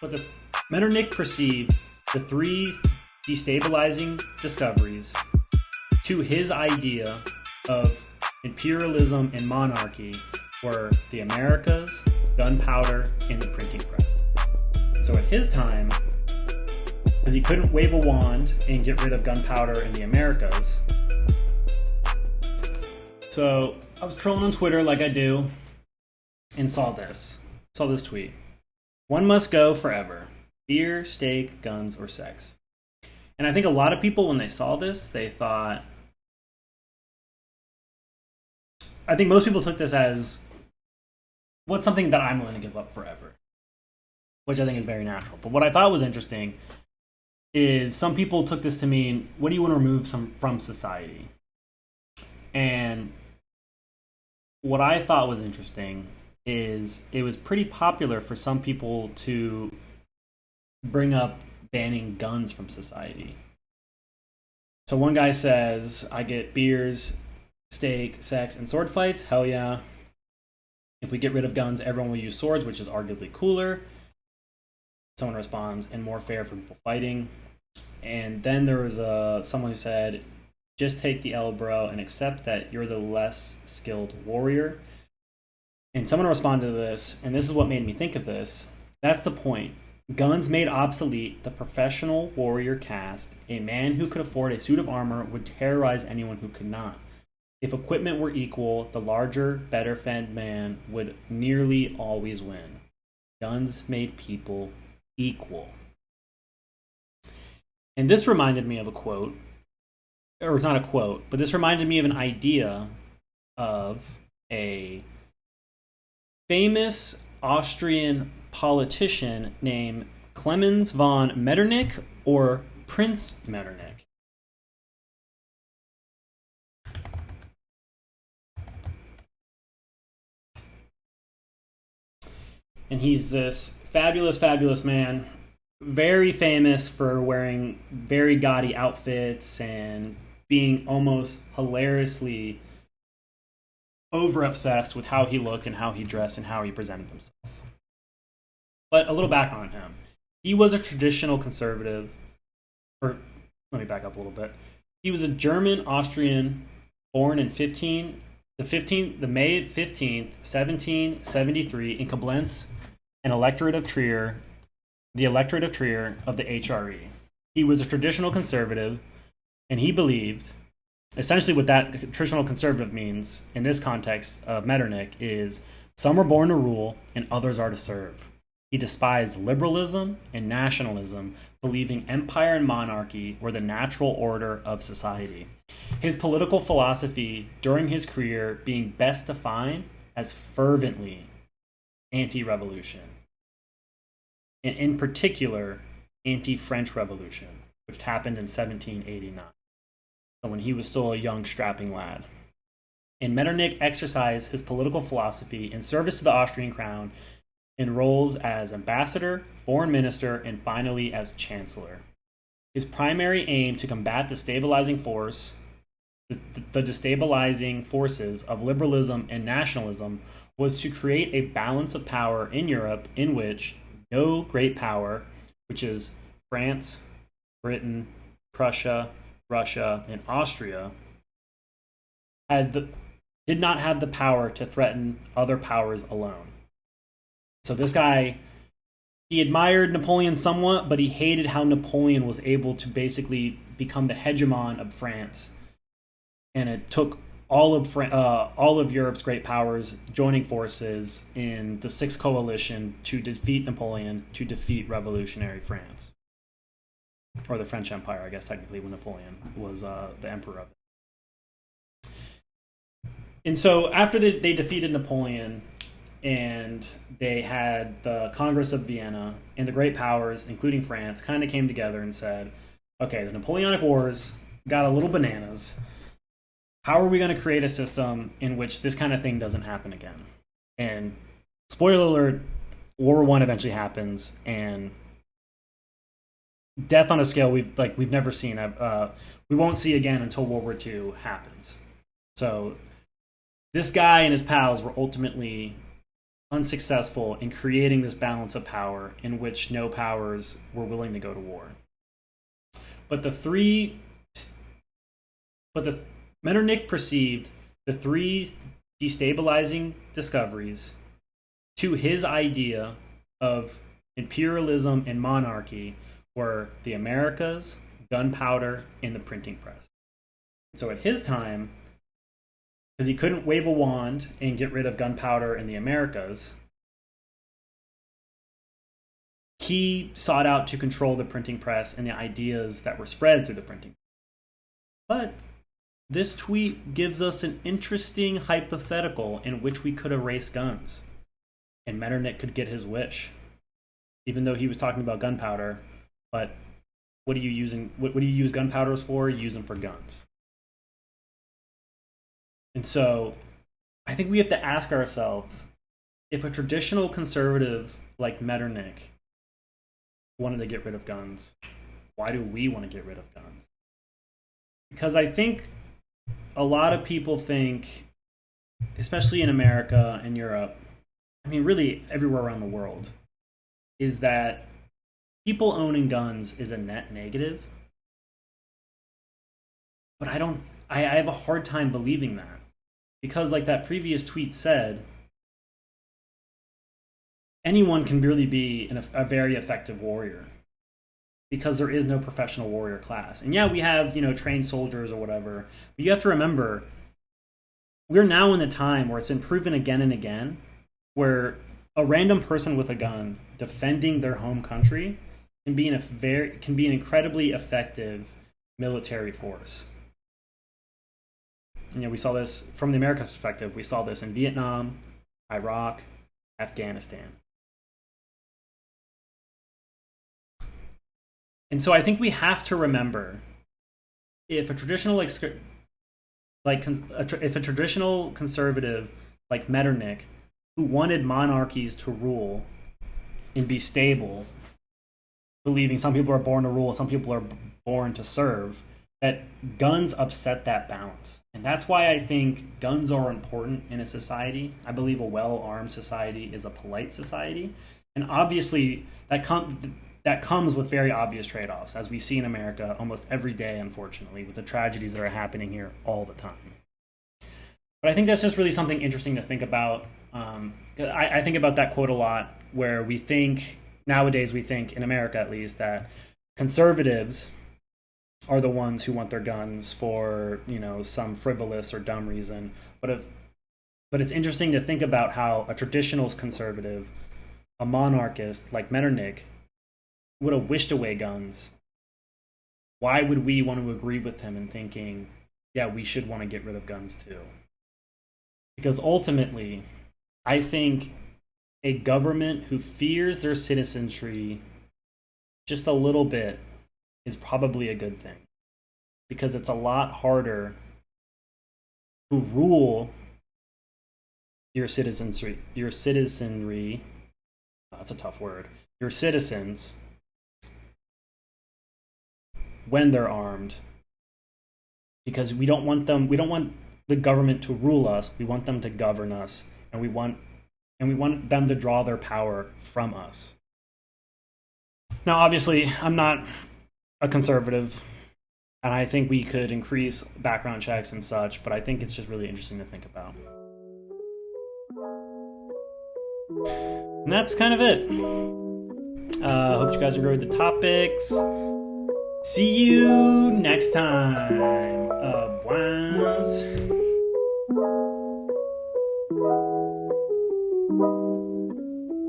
But Metternich perceived the three destabilizing discoveries to his idea of imperialism and monarchy were the Americas, gunpowder, and the printing press. So at his time, because he couldn't wave a wand and get rid of gunpowder in the Americas, so I was trolling on Twitter like I do, and saw this tweet. One must go forever. Beer, steak, guns, or sex. And I think a lot of people, when they saw this, they thought... I think most people took this as, what's something that I'm willing to give up forever? Which I think is very natural. But what I thought was interesting is some people took this to mean, what do you want to remove from society? And what I thought was interesting is it was pretty popular for some people to bring up banning guns from society. So one guy says, I get beers, steak, sex, and sword fights. Hell yeah. If we get rid of guns, everyone will use swords, which is arguably cooler. Someone responds, and more fair for people fighting. And then there was someone who said, just take the L, bro, and accept that you're the less skilled warrior. And someone responded to this, and this is what made me think of this. That's the point. Guns made obsolete the professional warrior caste. A man who could afford a suit of armor would terrorize anyone who could not. If equipment were equal, the larger, better fed man would nearly always win. Guns made people equal. And this reminded me of a quote, or it's not a quote, but this reminded me of an idea of a famous Austrian politician named Clemens von Metternich, or Prince Metternich. And he's this fabulous, fabulous man, very famous for wearing very gaudy outfits and being almost hilariously over-obsessed with how he looked and how he dressed and how he presented himself. But a little background on him. He was a traditional conservative, or let me back up a little bit. He was a German-Austrian born in May 15th, 1773 in Koblenz, an electorate of Trier, the electorate of Trier of the HRE. He was a traditional conservative, and he believed, essentially what that traditional conservative means in this context of Metternich is some are born to rule and others are to serve. He despised liberalism and nationalism, believing empire and monarchy were the natural order of society. His political philosophy during his career being best defined as fervently anti-revolution, and in particular, anti-French Revolution, which happened in 1789. So when he was still a young, strapping lad. And Metternich exercised his political philosophy in service to the Austrian crown in roles as ambassador, foreign minister, and finally as chancellor. His primary aim to combat the destabilizing forces of liberalism and nationalism was to create a balance of power in Europe in which no great power, which is France, Britain, Prussia, Russia, and Austria, did not have the power to threaten other powers alone. So this guy, he admired Napoleon somewhat, but he hated how Napoleon was able to basically become the hegemon of France. And it took all of Europe's great powers joining forces in the Sixth Coalition to defeat Napoleon, to defeat revolutionary France. Or the French Empire, I guess, technically, when Napoleon was the emperor of it. And so after they defeated Napoleon, and they had the Congress of Vienna, and the great powers, including France, kind of came together and said, okay, the Napoleonic Wars got a little bananas. How are we going to create a system in which this kind of thing doesn't happen again? And spoiler alert, World War I eventually happens, and death on a scale we've never seen. We won't see again until World War II happens. So this guy and his pals were ultimately unsuccessful in creating this balance of power in which no powers were willing to go to war. But Metternich perceived the three destabilizing discoveries to his idea of imperialism and monarchy were the Americas, gunpowder, and the printing press. So at his time, because he couldn't wave a wand and get rid of gunpowder in the Americas, he sought out to control the printing press and the ideas that were spread through the printing press. But this tweet gives us an interesting hypothetical in which we could erase guns, and Metternich could get his wish, even though he was talking about gunpowder. But what do you use gunpowders for? You use them for guns. And so I think we have to ask ourselves, if a traditional conservative like Metternich wanted to get rid of guns, why do we want to get rid of guns? Because I think a lot of people think, especially in America and Europe, I mean really everywhere around the world, is that people owning guns is a net negative. But I have a hard time believing that. Because like that previous tweet said, anyone can really be a very effective warrior, because there is no professional warrior class. And yeah, we have, trained soldiers or whatever, but you have to remember, we're now in a time where it's been proven again and again, where a random person with a gun defending their home country can be an incredibly effective military force. We saw this from the American perspective. We saw this in Vietnam, Iraq, Afghanistan. And so I think we have to remember, if a traditional conservative like Metternich, who wanted monarchies to rule and be stable, believing some people are born to rule, some people are born to serve, that guns upset that balance. And that's why I think guns are important in a society. I believe a well-armed society is a polite society. And obviously, that comes with very obvious trade-offs, as we see in America almost every day, unfortunately, with the tragedies that are happening here all the time. But I think that's just really something interesting to think about. I think about that quote a lot, where nowadays we think, in America at least, that conservatives are the ones who want their guns for, some frivolous or dumb reason. But it's interesting to think about how a traditional conservative, a monarchist like Metternich, would have wished away guns. Why would we want to agree with him in thinking, yeah, we should want to get rid of guns too? Because ultimately, I think a government who fears their citizenry just a little bit is probably a good thing, because it's a lot harder to rule your citizenry, that's a tough word, your citizens, when they're armed, because we don't want the government to rule us. We want them to govern us, and we want them to draw their power from us. Now, obviously, I'm not a conservative, and I think we could increase background checks and such, but I think it's just really interesting to think about. And that's kind of it. Hope you guys enjoyed the topics. See you next time.